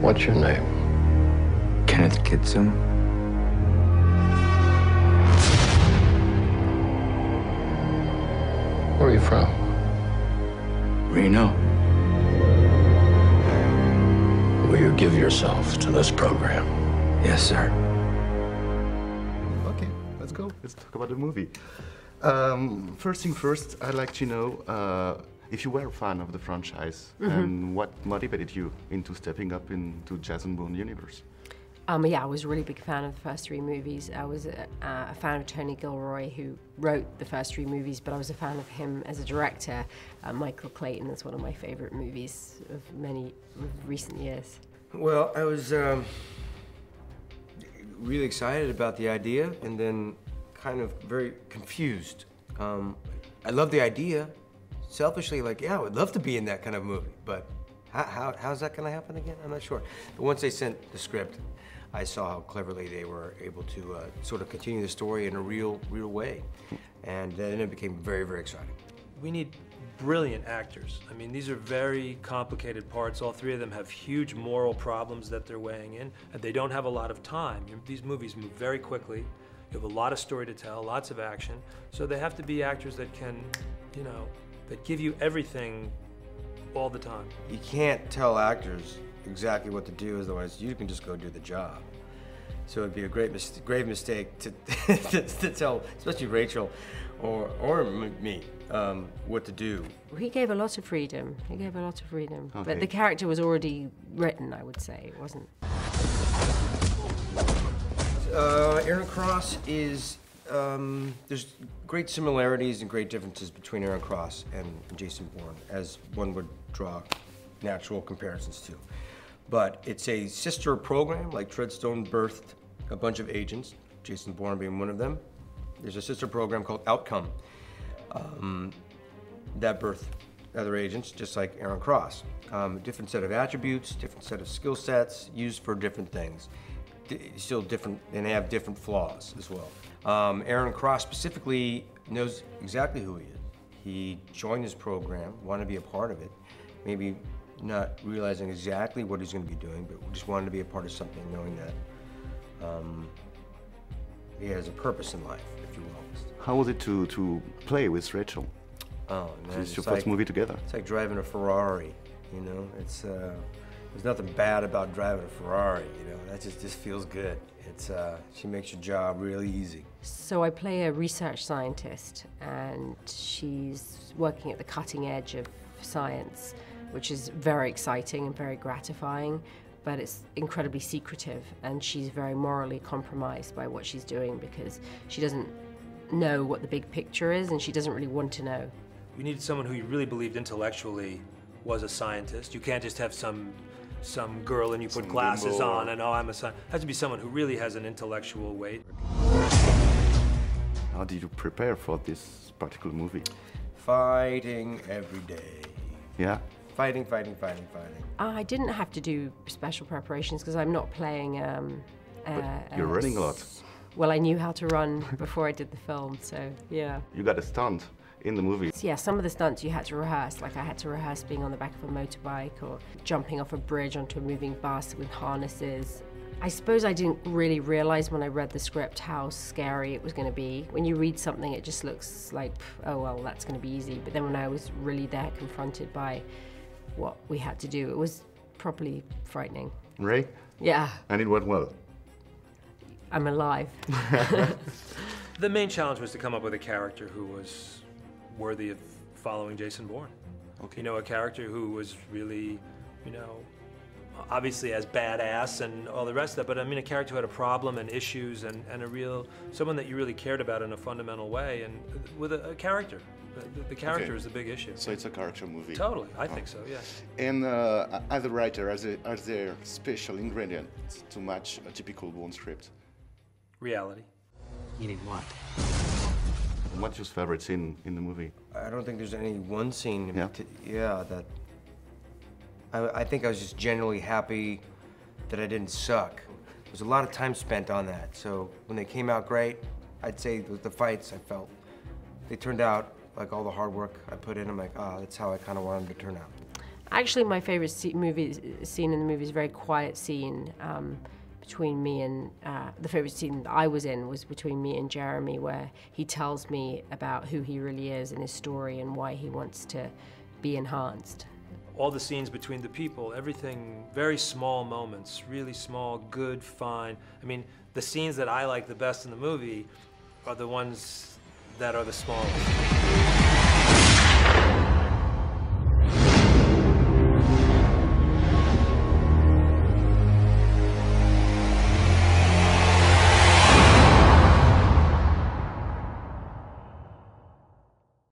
What's your name? Kenneth Kitsom. Where are you from? Reno. Will you give yourself to this program? Yes, sir. Okay, let's go. Let's talk about the movie. First thing first, I'd like to know if you were a fan of the franchise and what motivated you into stepping up into Jason Bourne universe. Yeah, I was a really big fan of the first three movies. I was a fan of Tony Gilroy, who wrote the first three movies, but I was a fan of him as a director. Michael Clayton is one of my favorite movies of many recent years. Well, I was really excited about the idea and then kind of very confused. I love the idea. Selfishly, like, yeah, I would love to be in that kind of movie, but how's that gonna happen again? I'm not sure. But once they sent the script, I saw how cleverly they were able to sort of continue the story in a real way. And then it became very, very exciting. We need brilliant actors. I mean, these are very complicated parts. All three of them have huge moral problems that they're weighing in, and they don't have a lot of time. These movies move very quickly. You have a lot of story to tell, lots of action. So they have to be actors that can, you know, that give you everything all the time. You can't tell actors exactly what to do, otherwise you can just go do the job. So it'd be a grave mistake to, to tell, especially Rachel or me, what to do. He gave a lot of freedom. He gave a lot of freedom. Okay. But the character was already written, I would say. It wasn't. Aaron Cross is, there's great similarities and great differences between Aaron Cross and Jason Bourne, as one would draw natural comparisons to. But it's a sister program, like Treadstone birthed a bunch of agents, Jason Bourne being one of them. There's a sister program called Outcome that birthed other agents, just like Aaron Cross. Different set of attributes, different set of skill sets, used for different things. Still different, and they have different flaws as well. Aaron Cross specifically knows exactly who he is. He joined this program, wanted to be a part of it, maybe not realizing exactly what he's going to be doing, but just wanted to be a part of something, knowing that he has a purpose in life, if you will. How was it to play with Rachel? Oh man, It's your first movie together. It's like driving a Ferrari, you know? It's there's nothing bad about driving a Ferrari, you know? That just feels good. It's she makes your job really easy. So I play a research scientist, and she's working at the cutting edge of science, which is very exciting and very gratifying, but it's incredibly secretive, and she's very morally compromised by what she's doing because she doesn't know what the big picture is, and she doesn't really want to know. We needed someone who you really believed intellectually was a scientist. You can't just have some girl and you put glasses on and, oh, I'm a scientist. It has to be someone who really has an intellectual weight. How did you prepare for this particular movie? Fighting every day. Yeah? Fighting. I didn't have to do special preparations because I'm not playing. But you're running a lot. Well, I knew how to run before I did the film, so yeah. You got a stunt in the movie. So, yeah, some of the stunts you had to rehearse. Like I had to rehearse being on the back of a motorbike or jumping off a bridge onto a moving bus with harnesses. I suppose I didn't really realize when I read the script how scary it was going to be. When you read something, it just looks like, oh, well, that's going to be easy. But then when I was really there, confronted by what we had to do, it was properly frightening. Ray? Yeah. And it went well. I'm alive. The main challenge was to come up with a character who was worthy of following Jason Bourne. Okay. You know, a character who was really, you know, obviously as badass and all the rest of that, but I mean a character who had a problem and issues and a real, someone that you really cared about in a fundamental way, and with a character. The character is the big issue. So it's a character movie. Totally, I think so, yeah. And as a writer, are there special ingredients to match a typical Bourne script? Reality. Meaning what? What's your favorite scene in the movie? I don't think there's any one scene that I think I was just genuinely happy that I didn't suck. There was a lot of time spent on that, so when they came out great, I'd say with the fights I felt they turned out like all the hard work I put in. I'm like, that's how I kind of wanted them to turn out. Actually, my favorite scene in the movie is a very quiet scene between me and the favorite scene that I was in was between me and Jérémy, where he tells me about who he really is and his story and why he wants to be enhanced. All the scenes between the people, everything, very small moments, really small, good, fine. I mean, the scenes that I like the best in the movie are the ones that are the smallest.